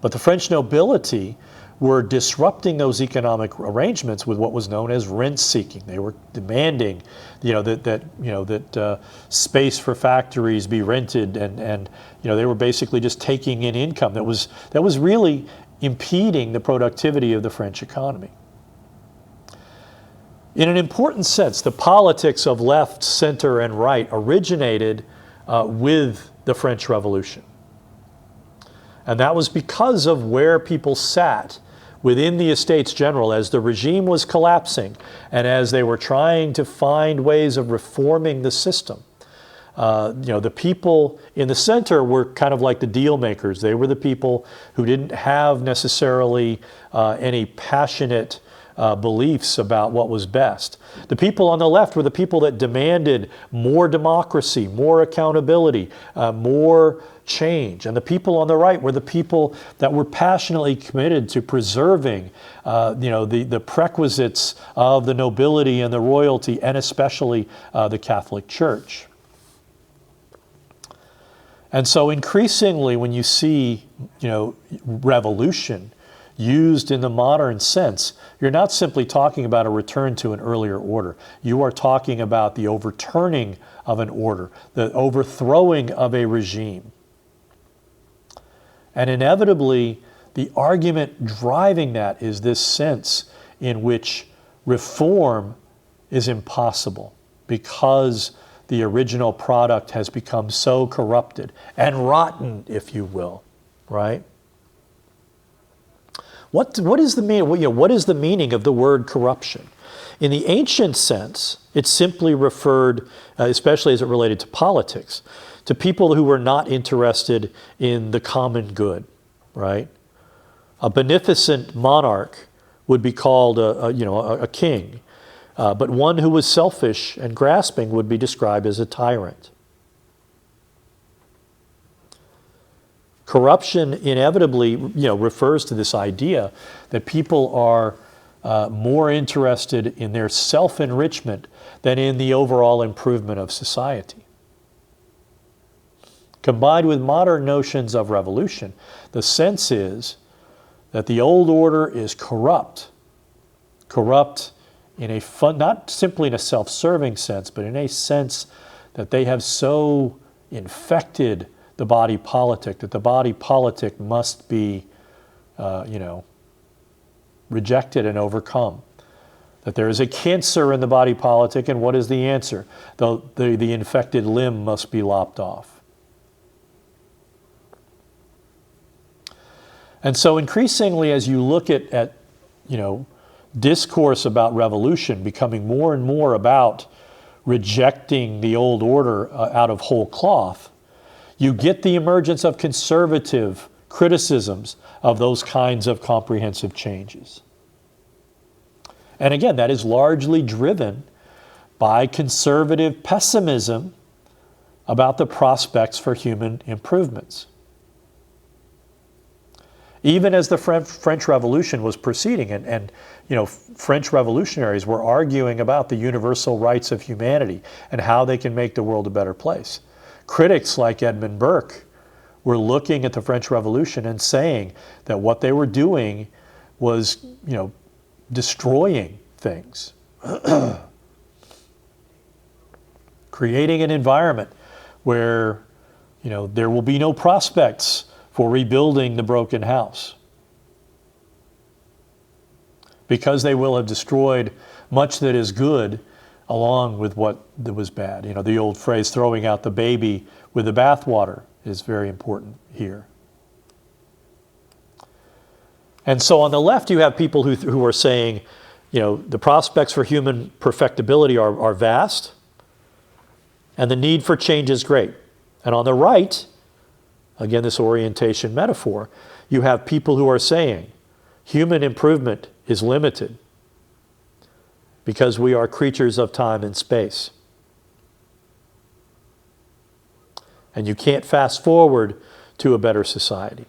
S1: But the French nobility were disrupting those economic arrangements with what was known as rent-seeking. They were demanding, that space for factories be rented, and they were basically just taking in income that was really impeding the productivity of the French economy. In an important sense, the politics of left, center, and right originated with the French Revolution. And that was because of where people sat within the Estates General as the regime was collapsing and as they were trying to find ways of reforming the system. The people in the center were kind of like the deal makers. They were the people who didn't have necessarily any passionate beliefs about what was best. The people on the left were the people that demanded more democracy, more accountability, more change. And the people on the right were the people that were passionately committed to preserving the prerequisites of the nobility and the royalty, and especially the Catholic Church. And so increasingly when you see revolution used in the modern sense, you're not simply talking about a return to an earlier order. You are talking about the overturning of an order, the overthrowing of a regime. And inevitably, the argument driving that is this sense in which reform is impossible because the original product has become so corrupted and rotten, if you will, right? What is the meaning? What is the meaning of the word corruption? In the ancient sense, it simply referred, especially as it related to politics, to people who were not interested in the common good, right? A beneficent monarch would be called a king, but one who was selfish and grasping would be described as a tyrant. Corruption inevitably, refers to this idea that people are more interested in their self-enrichment than in the overall improvement of society. Combined with modern notions of revolution, the sense is that the old order is corrupt in a not simply in a self-serving sense, but in a sense that they have so infected the body politic that the body politic must be, rejected and overcome. That there is a cancer in the body politic, and what is the answer? The infected limb must be lopped off. And so increasingly, as you look at discourse about revolution becoming more and more about rejecting the old order out of whole cloth, you get the emergence of conservative criticisms of those kinds of comprehensive changes. And again, that is largely driven by conservative pessimism about the prospects for human improvements. Even as the French Revolution was proceeding, and French revolutionaries were arguing about the universal rights of humanity and how they can make the world a better place. Critics like Edmund Burke were looking at the French Revolution and saying that what they were doing was, destroying things, creating an environment where, there will be no prospects for rebuilding the broken house, because they will have destroyed much that is good along with what was bad. The old phrase, throwing out the baby with the bathwater, is very important here. And so on the left, you have people who are saying, the prospects for human perfectibility are vast, and the need for change is great. And on the right, again, this orientation metaphor, you have people who are saying human improvement is limited because we are creatures of time and space. And you can't fast forward to a better society.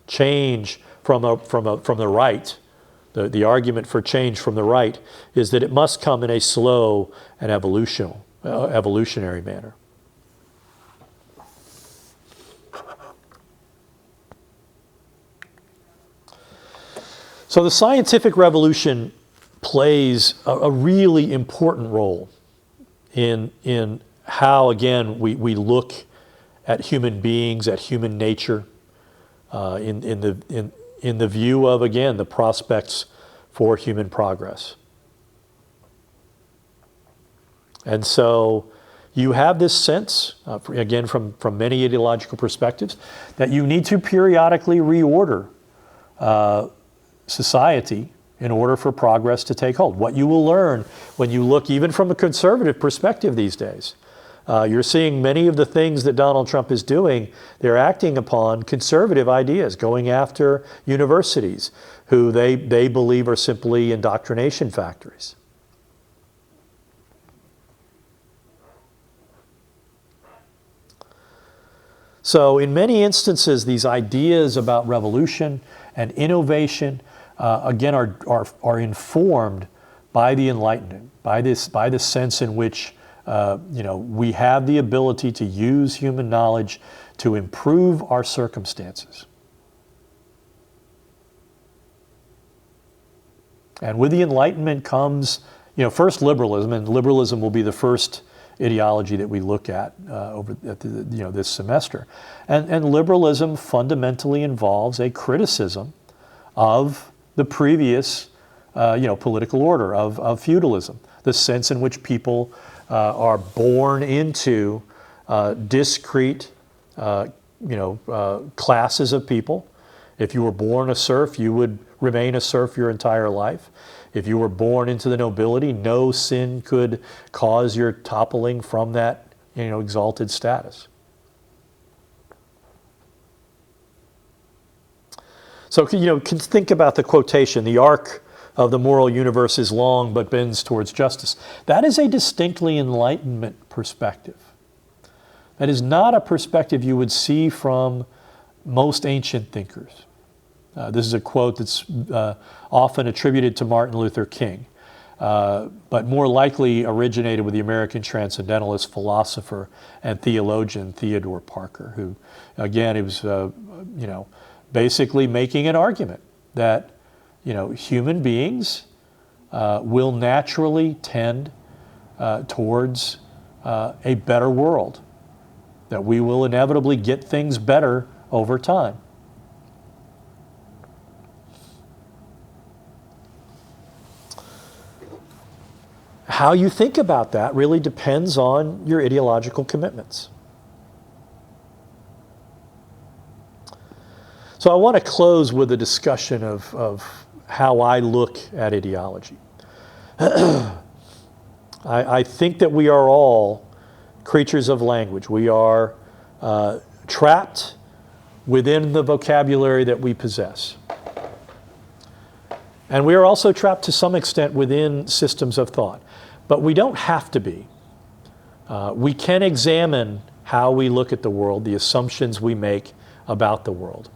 S1: Change from the right, the argument for change from the right is that it must come in a slow and evolutionary manner. So the scientific revolution plays a really important role in how, again, we look at human beings, at human nature, in the view of, again, the prospects for human progress. And so you have this sense, again, from many ideological perspectives, that you need to periodically reorder society in order for progress to take hold. What you will learn when you look even from a conservative perspective these days, you're seeing many of the things that Donald Trump is doing, they're acting upon conservative ideas, going after universities who they believe are simply indoctrination factories. So in many instances, these ideas about revolution and innovation again, are informed by the Enlightenment, by the sense in which we have the ability to use human knowledge to improve our circumstances. And with the Enlightenment comes, first liberalism, and liberalism will be the first ideology that we look at this semester. And liberalism fundamentally involves a criticism of the previous, political order of feudalism, the sense in which people are born into discrete, classes of people. If you were born a serf, you would remain a serf your entire life. If you were born into the nobility, no sin could cause your toppling from that, exalted status. So, think about the quotation, "The arc of the moral universe is long but bends towards justice." That is a distinctly Enlightenment perspective. That is not a perspective you would see from most ancient thinkers. This is a quote that's often attributed to Martin Luther King, but more likely originated with the American transcendentalist philosopher and theologian Theodore Parker, who, again, he was, basically making an argument that, human beings will naturally tend towards a better world, that we will inevitably get things better over time. How you think about that really depends on your ideological commitments. So I want to close with a discussion of how I look at ideology. I think that we are all creatures of language. We are trapped within the vocabulary that we possess. And we are also trapped to some extent within systems of thought. But we don't have to be. We can examine how we look at the world, the assumptions we make about the world.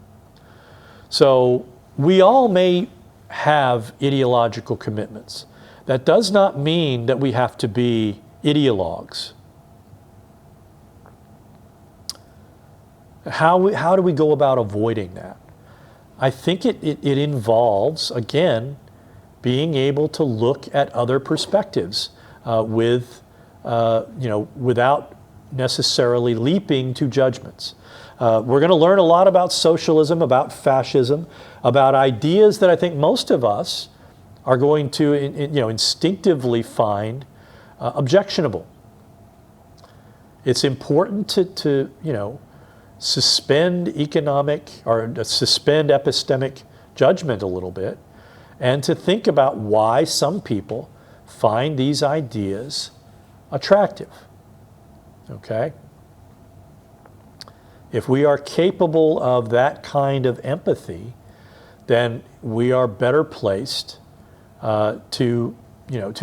S1: So we all may have ideological commitments. That does not mean that we have to be ideologues. How do we go about avoiding that? I think it involves, again, being able to look at other perspectives without necessarily leaping to judgments. We're going to learn a lot about socialism, about fascism, about ideas that I think most of us are going to instinctively find objectionable. It's important to suspend economic or suspend epistemic judgment a little bit, and to think about why some people find these ideas attractive. Okay? If we are capable of that kind of empathy, then we are better placed to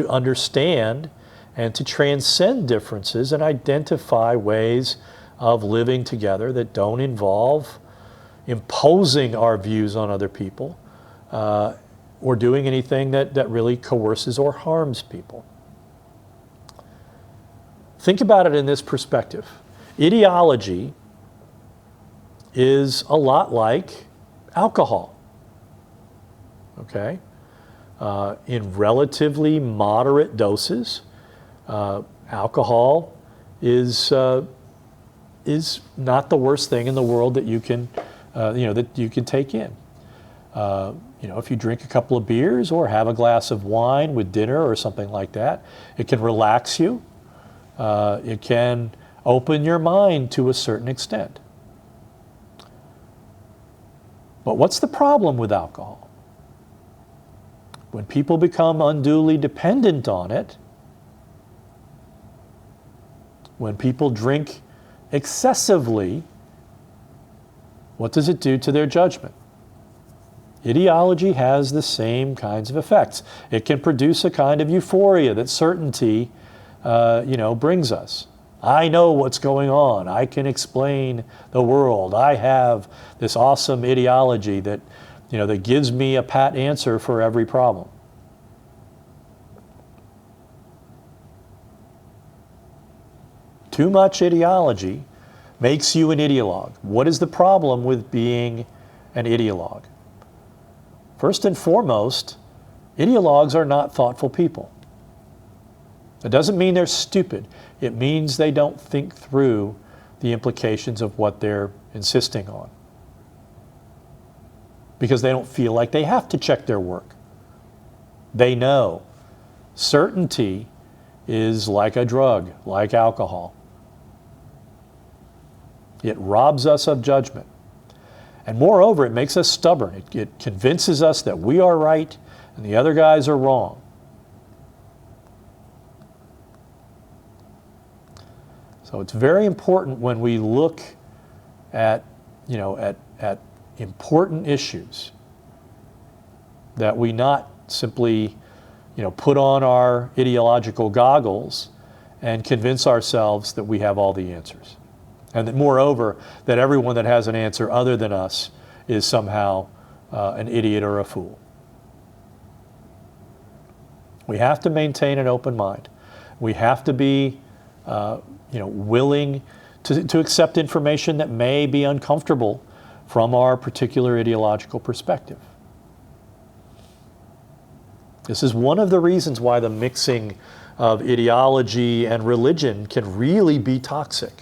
S1: understand and to transcend differences and identify ways of living together that don't involve imposing our views on other people or doing anything that really coerces or harms people. Think about it in this perspective. Ideology is a lot like alcohol, okay? In relatively moderate doses, alcohol is not the worst thing in the world that you can, that you can take in. If you drink a couple of beers or have a glass of wine with dinner or something like that, it can relax you. It can open your mind to a certain extent. But what's the problem with alcohol? When people become unduly dependent on it, when people drink excessively, what does it do to their judgment? Ideology has the same kinds of effects. It can produce a kind of euphoria that certainty brings us. I know what's going on. I can explain the world. I have this awesome ideology that gives me a pat answer for every problem. Too much ideology makes you an ideologue. What is the problem with being an ideologue? First and foremost, ideologues are not thoughtful people. It doesn't mean they're stupid. It means they don't think through the implications of what they're insisting on, because they don't feel like they have to check their work. They know certainty is like a drug, like alcohol. It robs us of judgment. And moreover, it makes us stubborn. It convinces us that we are right and the other guys are wrong. So it's very important when we look at important issues that we not simply put on our ideological goggles and convince ourselves that we have all the answers. And that moreover, that everyone that has an answer other than us is somehow an idiot or a fool. We have to maintain an open mind. We have to be willing to accept information that may be uncomfortable from our particular ideological perspective. This is one of the reasons why the mixing of ideology and religion can really be toxic.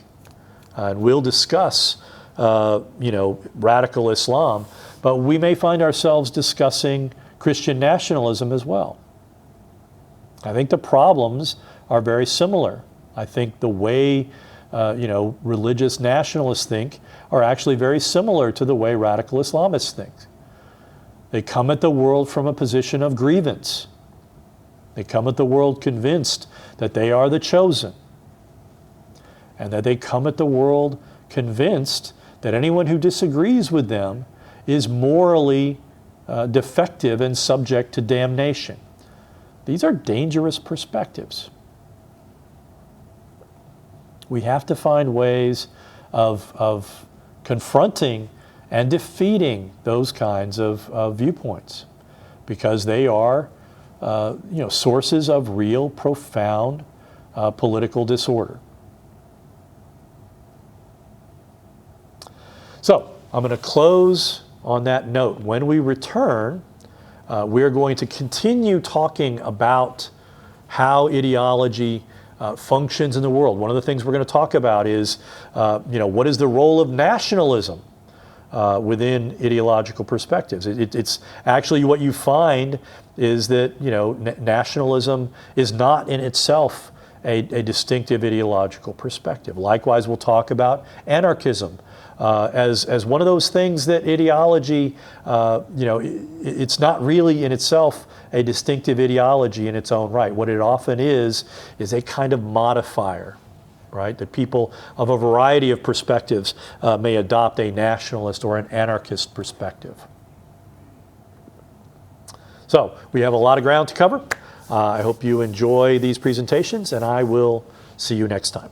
S1: And we'll discuss, radical Islam, but we may find ourselves discussing Christian nationalism as well. I think the problems are very similar. I think the way, religious nationalists think are actually very similar to the way radical Islamists think. They come at the world from a position of grievance. They come at the world convinced that they are the chosen, and that they come at the world convinced that anyone who disagrees with them is morally defective and subject to damnation. These are dangerous perspectives. We have to find ways of confronting and defeating those kinds of viewpoints, because they are sources of real, profound political disorder. So I'm going to close on that note. When we return, we're going to continue talking about how ideology functions in the world. One of the things we're going to talk about is, what is the role of nationalism within ideological perspectives? It's actually what you find is that nationalism is not in itself a distinctive ideological perspective. Likewise, we'll talk about anarchism as one of those things that ideology, it's not really in itself a distinctive ideology in its own right. What it often is a kind of modifier, right? That people of a variety of perspectives may adopt a nationalist or an anarchist perspective. So we have a lot of ground to cover. I hope you enjoy these presentations, and I will see you next time.